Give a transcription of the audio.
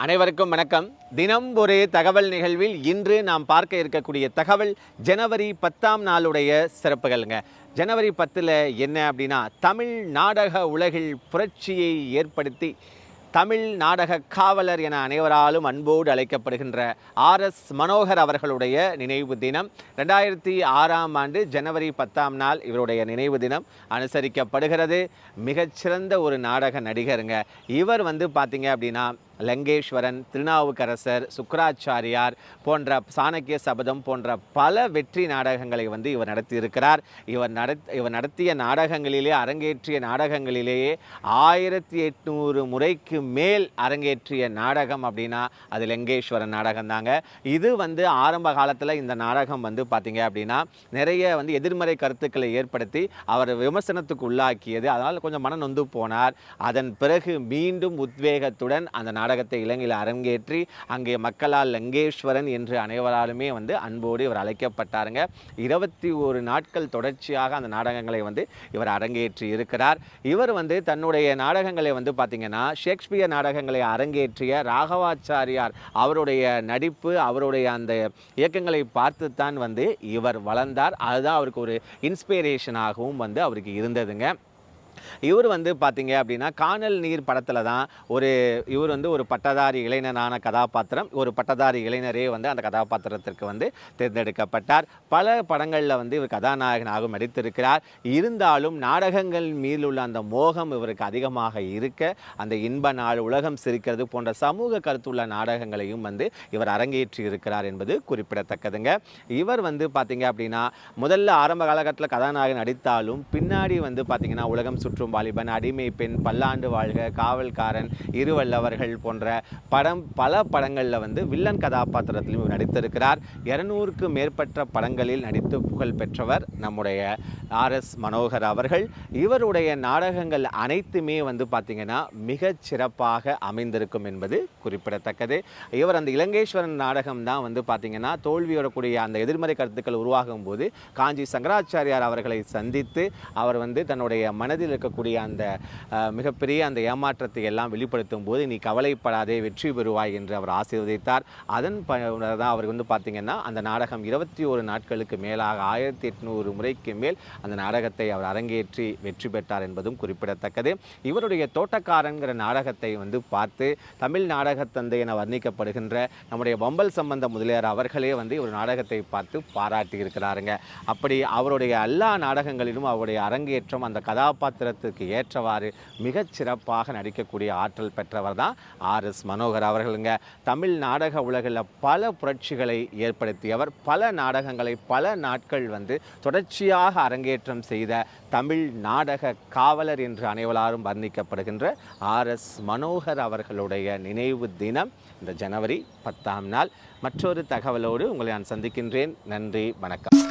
அனைவருக்கும் வணக்கம். தினம் ஒரு தகவல் நிகழ்வில் இன்று நாம் பார்க்க இருக்கக்கூடிய தகவல் ஜனவரி 10ஆம் நாளுடைய சிறப்புகள்ங்க. ஜனவரி 10ல் என்ன அப்படின்னா, தமிழ் நாடக உலகில் புரட்சியை ஏற்படுத்தி தமிழ் நாடக காவலர் என அனைவராலும் அன்போடு அழைக்கப்படுகின்ற ஆர்.எஸ். மனோகர் அவர்களுடைய நினைவு தினம். 2006ஆம் ஆண்டு ஜனவரி 10ஆம் நாள் இவருடைய நினைவு தினம் அனுசரிக்கப்படுகிறது. மிகச்சிறந்த ஒரு நாடக நடிகருங்க. இவர் பார்த்தீங்க அப்படின்னா லங்கேஸ்வரன், திருநாவுக்கரசர், சுக்கராச்சாரியார் போன்ற சாணக்கிய சபதம் போன்ற பல வெற்றி நாடகங்களை இவர் நடத்தியிருக்கிறார். இவர் நடத்திய நாடகங்களிலே, அரங்கேற்றிய நாடகங்களிலேயே 1800 முறைக்கு மேல் அரங்கேற்றிய நாடகம் அப்படின்னா அது லங்கேஸ்வரன் நாடகம் தாங்க. இது ஆரம்ப காலத்தில் இந்த நாடகம் பார்த்தீங்க அப்படின்னா நிறைய எதிர்மறை கருத்துக்களை ஏற்படுத்தி அவர் விமர்சனத்துக்கு உள்ளாக்கியது. அதனால் கொஞ்சம் மன நொந்து போனார். அதன் பிறகு மீண்டும் உத்வேகத்துடன் அந்த நாடகத்தை இலங்கையில் அரங்கேற்றி அங்கே மக்களால் லங்கேஸ்வரன் என்று அனைவராலுமே அன்போடு இவர் அழைக்கப்பட்டாருங்க. 21 நாட்கள் தொடர்ச்சியாக அந்த நாடகங்களை இவர் அரங்கேற்றி இருக்கிறார். இவர் தன்னுடைய நாடகங்களை பார்த்தீங்கன்னா ஷேக்ஸ்பியர் நாடகங்களை அரங்கேற்றிய ராகவாச்சாரியார் அவருடைய நடிப்பு, அவருடைய அந்த இயக்கங்களை பார்த்துத்தான் இவர் வளர்ந்தார். அதுதான் அவருக்கு ஒரு இன்ஸ்பிரேஷனாகவும் அவருக்கு இருந்ததுங்க. இவர் பார்த்தீங்க அப்படின்னா காணல் நீர் படத்தில் தான் இவர் ஒரு பட்டதாரி இளைஞனான கதாபாத்திரம். ஒரு பட்டதாரி இளைஞரே அந்த கதாபாத்திரத்திற்கு தேர்ந்தெடுக்கப்பட்டார். பல படங்களில் இவர் கதாநாயகனாகவும் நடித்திருக்கிறார். இருந்தாலும் நாடகங்கள் மீதுள்ள அந்த மோகம் இவருக்கு அதிகமாக இருக்க அந்த இன்ப நாள், உலகம் சிரிக்கிறது போன்ற சமூக கருத்துள்ள நாடகங்களையும் இவர் அரங்கேற்றி இருக்கிறார் என்பது குறிப்பிடத்தக்கதுங்க. இவர் பார்த்தீங்க அப்படின்னா முதல்ல ஆரம்ப காலகட்டத்தில் கதாநாயகன் நடித்தாலும் பின்னாடி பார்த்தீங்கன்னா உலகம் சுற்றும் வாலிபன், அடிமை பெண், பல்லாண்டு வாழ்க, காவல்காரன், இருவல்லவர்கள் போன்ற பல படங்களில் வில்லன் கதாபாத்திரத்திலும் நடித்திருக்கிறார். 200க்கு மேற்பட்ட படங்களில் நடித்து புகழ் பெற்றவர் நம்முடைய ஆர்.எஸ். மனோகர் அவர்கள். இவருடைய நாடகங்கள் அனைத்துமே பார்த்தீங்கன்னா மிகச் சிறப்பாக அமைந்திருக்கும் என்பது குறிப்பிடத்தக்கது. இவர் அந்த இலங்கேஸ்வரன் நாடகம் தான் பார்த்தீங்கன்னா தோல்வியோடக்கூடிய அந்த எதிர்மறை கருத்துக்கள் உருவாகும் போது காஞ்சி சங்கராச்சாரியார் அவர்களை சந்தித்து அவர் தன்னுடைய மனதில் இருக்கக்கூடிய அந்த மிகப்பெரிய அந்த ஏமாற்றத்தை எல்லாம் வெளிப்படுத்தும் போது நீ கவலைப்படாதே, வெற்றி பெறுவாய் என்று அவர் ஆசீர்வதித்தார். அதன் தான் அவர் பார்த்தீங்கன்னா அந்த நாடகம் 21 நாட்களுக்கு மேலாக 1800 முறைக்கு மேல் அந்த நாடகத்தை அவர் அரங்கேற்றி வெற்றி பெற்றார் என்பதும் குறிப்பிடத்தக்கது. இவருடைய தோட்டக்காரன்கிற நாடகத்தை பார்த்து தமிழ் நாடக தந்தை என வர்ணிக்கப்படுகின்ற நம்முடைய வம்பல் சம்பந்த முதலியார் அவர்களே ஒரு நாடகத்தை பார்த்து பாராட்டி இருக்கிறாருங்க. அப்படி அவருடைய எல்லா நாடகங்களிலும் அவருடைய அரங்கேற்றம் அந்த கதாபாத்திரத்துக்கு ஏற்றவாறு மிகச் சிறப்பாக நடிக்கக்கூடிய ஆற்றல் பெற்றவர் தான் ஆர்.எஸ். மனோகர் அவர்களுங்க. தமிழ் நாடக உலகில் பல புரட்சிகளை ஏற்படுத்தியவர். பல நாடகங்களை பல நாட்கள் தொடர்ச்சியாக அரங்கேற்றம் செய்த தமிழ் நாடக காவலர் என்று அனைவராலும் வர்ணிக்கப்படுகின்ற ஆர்.எஸ். மனோகர் அவர்களுடைய நினைவு தினம் இந்த ஜனவரி 10ஆம் நாள். மற்றொரு தகவலோடு உங்களை நான் சந்திக்கின்றேன். நன்றி, வணக்கம்.